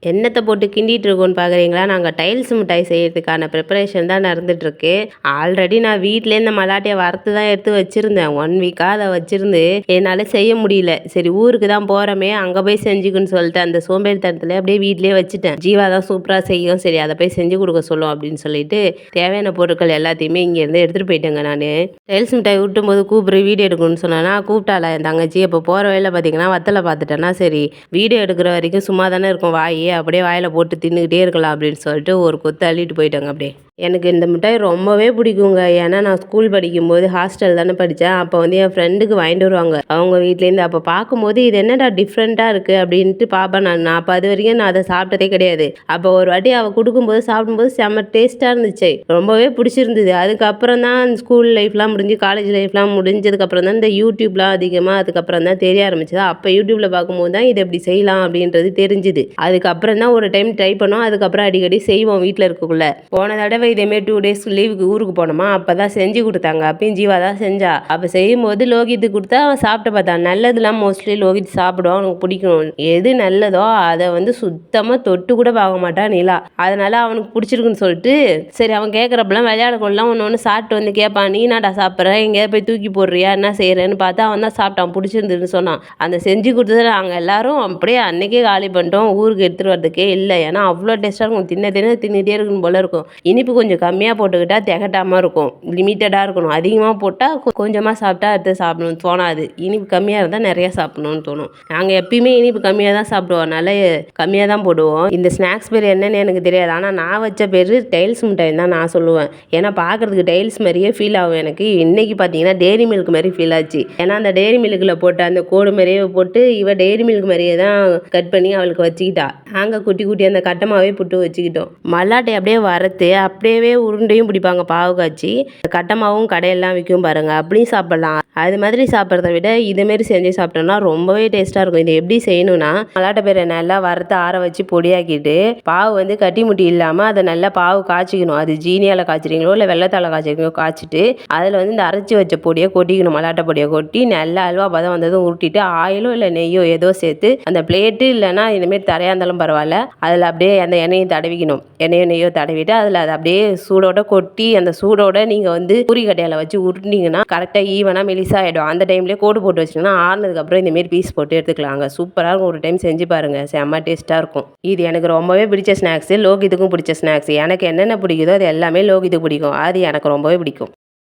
எண்ணத்த போட்டு கிண்டிட்டு இருக்கோன்னு பார்க்குறீங்களா? நாங்க டைல்ஸ் மிட்டாய் செய்யறதுக்கான ப்ரிப்பரேஷன் தான் நடந்துட்டுருக்கு. ஆல்ரெடி நான் வீட்லேயே இந்த மலாட்டிய வறுத்து தான் எடுத்து வச்சிருந்தேன். 1 வீக்கா அத வச்சிருந்து என்னால செய்ய முடியல. சரி ஊருக்கு தான் போறோமே, அங்க போய் செஞ்சுக்குன்னு சொல்லிட்டு அந்த சோம்பேறித்தனத்துல அப்படியே வீட்லயே வச்சுட்டேன். ஜீவா தான் சூப்பரா செய்யும். சரி அத போய் செஞ்சு குடுக்க சொல்லும் அப்படின்னு சொல்லிட்டு, தேவையான பொருட்கள் எல்லாத்தையுமே இங்கேருந்து எடுத்துட்டு போயிட்டேங்க நானு. டைல்ஸ் மிட்டாய் ஊட்டும்போது கூப்பிடு வீடியோ எடுக்கணும்னு சொன்னானா, கூப்பிட்டாளா என் தங்கச்சி. அப்போ போற வழியில பார்த்தீங்கன்னா, வத்தல பார்த்துட்டேன்னா, சரி வீடியோ எடுக்கிற வரைக்கும் சும்மா தானே இருக்கும் வாயி. அப்படியே வாயில போட்டு தின்னுக்கிட்டே இருக்கலாம் அப்படின்னு சொல்லிட்டு ஒரு கொத்து அள்ளிட்டு போயிட்டேங்க அப்படியே. எனக்கு இந்த மிட்டாய் ரொம்பவே பிடிக்குங்க. ஏன்னா நான் ஸ்கூல் படிக்கும்போது ஹாஸ்டல் தானே படித்தேன். அப்போ வந்து என் ஃப்ரெண்டுக்கு வாங்கிட்டு வருவாங்க அவங்க வீட்லேருந்து. அப்போ பார்க்கும்போது இது என்னடா டிஃப்ரெண்ட்டாக இருக்குது அப்படின்ட்டு பார்ப்பேன் நான் அப்போ அது வரைக்கும் நான் அதை சாப்பிட்டதே கிடையாது. அப்போ ஒரு வாட்டி அவள் கொடுக்கும்போது சாப்பிடும்போது செம்ம டேஸ்ட்டாக இருந்துச்சு. ரொம்பவே பிடிச்சிருந்தது. அதுக்கப்புறம் தான் ஸ்கூல் லைஃப்லாம் முடிஞ்சு காலேஜ் லைஃப்லாம் முடிஞ்சதுக்கப்புறம் தான் இந்த யூடியூப்லாம் அதிகமாக அதுக்கப்புறம் தான் தெரிய ஆரம்பிச்சது. அப்போ யூடியூப்பில் பார்க்கும்போது தான் இதை எப்படி செய்யலாம் அப்படின்றது தெரிஞ்சுது. அதுக்கப்புறம் தான் ஒரு டைம் ட்ரை பண்ணோம். அதுக்கப்புறம் அடிக்கடி செய்வோம் வீட்டில் இருக்கக்குள்ள. போன தடவை இதேமாரி 2 டேஸ் லீவுக்கு ஊருக்கு போனோமா, அப்போ தான் செஞ்சு கொடுத்தாங்க. அப்பயும் ஜீவா தான் செஞ்சா. அப்போ செய்யும்போது லோகித்துக்கு கொடுத்தா அவன் சாப்பிட்டு பார்த்தான். நல்லதுலாம் மோஸ்ட்லி லோகித் சாப்பிடுவான், அவனுக்கு பிடிக்கும். எது நல்லதோ அதை வந்து சுத்தமாக தொட்டு கூட பார்க்க மாட்டான் நிலா. அதனால அவனுக்கு பிடிச்சிருக்குன்னு சொல்லிட்டு சரி அவன் கேட்குறப்பெல்லாம் விளையாடக்குள்ளலாம் ஒன்று சாப்பிட்டு வந்து கேட்பான், நீ என்னடா சாப்பிட்ற, எங்கேயாவது போய் தூக்கி போடுறியா, என்ன செய்கிறேன்னு பார்த்தா அவன் தான் சாப்பிட்டான், பிடிச்சிருந்துன்னு சொன்னான். அந்த செஞ்சு கொடுத்தது நாங்கள் எல்லாரும் அப்படியே அன்னைக்கே காலி பண்ணிட்டோம். ஊருக்கு எடுத்துகிட்டு வரதுக்கே இல்லை. ஏன்னா அவ்வளோ டேஸ்ட்டாக இருக்கும். தின்னுட்டே இருக்கணும் போல இருக்கும். இனிப்பு கொஞ்சம் கம்மியாக போட்டுக்கிட்டால் திகட்டாமல் இருக்கும். லிமிட்டடாக இருக்கணும். அதிகமாக போட்டால் கொஞ்சமாக சாப்பிட்டா அடுத்து சாப்பிடணும்னு தோணாது. இனிப்பு கம்மியாக இருந்தால் நிறையா சாப்பிடணும்னு தோணும். நாங்கள் எப்பயுமே இனிப்பு கம்மியாக தான் சாப்பிடுவோம். அதனால் கம்மியாக தான் போடுவோம். இந்த ஸ்நாக்ஸ் பேர் என்னன்னு எனக்கு தெரியாது. ஆனால் நான் வச்ச பேர் டைல்ஸ் மிட்டாய் தான் நான் சொல்லுவேன். ஏன்னா பார்க்குறதுக்கு டைல்ஸ் மாதிரியே ஃபீல் ஆகும் எனக்கு. இன்னைக்கு பார்த்தீங்கன்னா டெய்ரி மில்க் மாதிரி ஃபீல் ஆச்சு. ஏன்னா அந்த டெய்ரி மில்கில் போட்டு அந்த கோடு மாதிரியே போட்டு இவ டெய்ரி மில்க் மாதிரியே தான் கட் பண்ணி அவளுக்கு வச்சுக்கிட்டா. நாங்கள் குட்டி குட்டி அந்த கட்டமாகவே புட்டு வச்சுக்கிட்டோம். மல்லாட்டை அப்படியே வறுத்து அப்படியே உருண்டையும் பிடிப்பாங்க பாவு காய்ச்சி. கட்டமாகவும் கடையெல்லாம் விற்கும் பாருங்க, அப்படியும் சாப்பிடலாம். அது மாதிரி சாப்பிட்றத விட இதுமாரி செஞ்சு சாப்பிட்டோம்னா ரொம்பவே டேஸ்ட்டாக இருக்கும். இதை எப்படி செய்யணும்னா, மல்லாட்டை பேரை நல்லா வறுத்து ஆற வச்சு பொடியாக்கிட்டு பாவு வந்து கட்டி முட்டி இல்லாமல் அதை நல்லா பாவு காய்ச்சிக்கணும். அது ஜீனியால் காய்ச்சிறீங்களோ இல்லை வெள்ளத்தால் காய்ச்சிறீங்களோ காய்ச்சிட்டு அதில் வந்து இந்த அரைச்சி வச்ச பொடியை கொட்டிக்கணும். மல்லாட்டை பொடியை கொட்டி நல்லா அல்வா பதம் வந்ததும் உருட்டிட்டு ஆயிலோ இல்லை நெய்யோ ஏதோ சேர்த்து அந்த பிளேட்டு இல்லைன்னா இந்தமாரி தரையாக இருந்தாலும் பரவாயில்ல, அதில் அப்படியே அந்த எண்ணெயை தடவிக்கணும். எண்ணெயோ நெய்யோ தடவிட்டு அதில் அதை அப்படியே சூடோட கொட்டி அந்த சூடோட நீங்கள் வந்து பூரிக்கட்டையால் வச்சு உருட்டினீங்கன்னா கரெக்டாக ஈவனாக மெலிசாகிடும். அந்த டைம்லேயே கோடு போட்டு வச்சிங்கன்னா ஆறுனதுக்கப்புறம் இந்தமாரி பீஸ் போட்டு எடுத்துக்கலாங்க. சூப்பராக இருக்கும். ஒரு டைம் செஞ்சு பாருங்கள், செம்ம டேஸ்ட்டாக இருக்கும். இது எனக்கு ரொம்பவே பிடிச்ச ஸ்நாக்ஸு. லோகித்துக்கும் பிடிச்ச ஸ்நாக்ஸ். எனக்கு என்னென்ன பிடிக்குதோ அது எல்லாமே லோகித்துக்கு பிடிக்கும். அது எனக்கு ரொம்பவே பிடிக்கும்.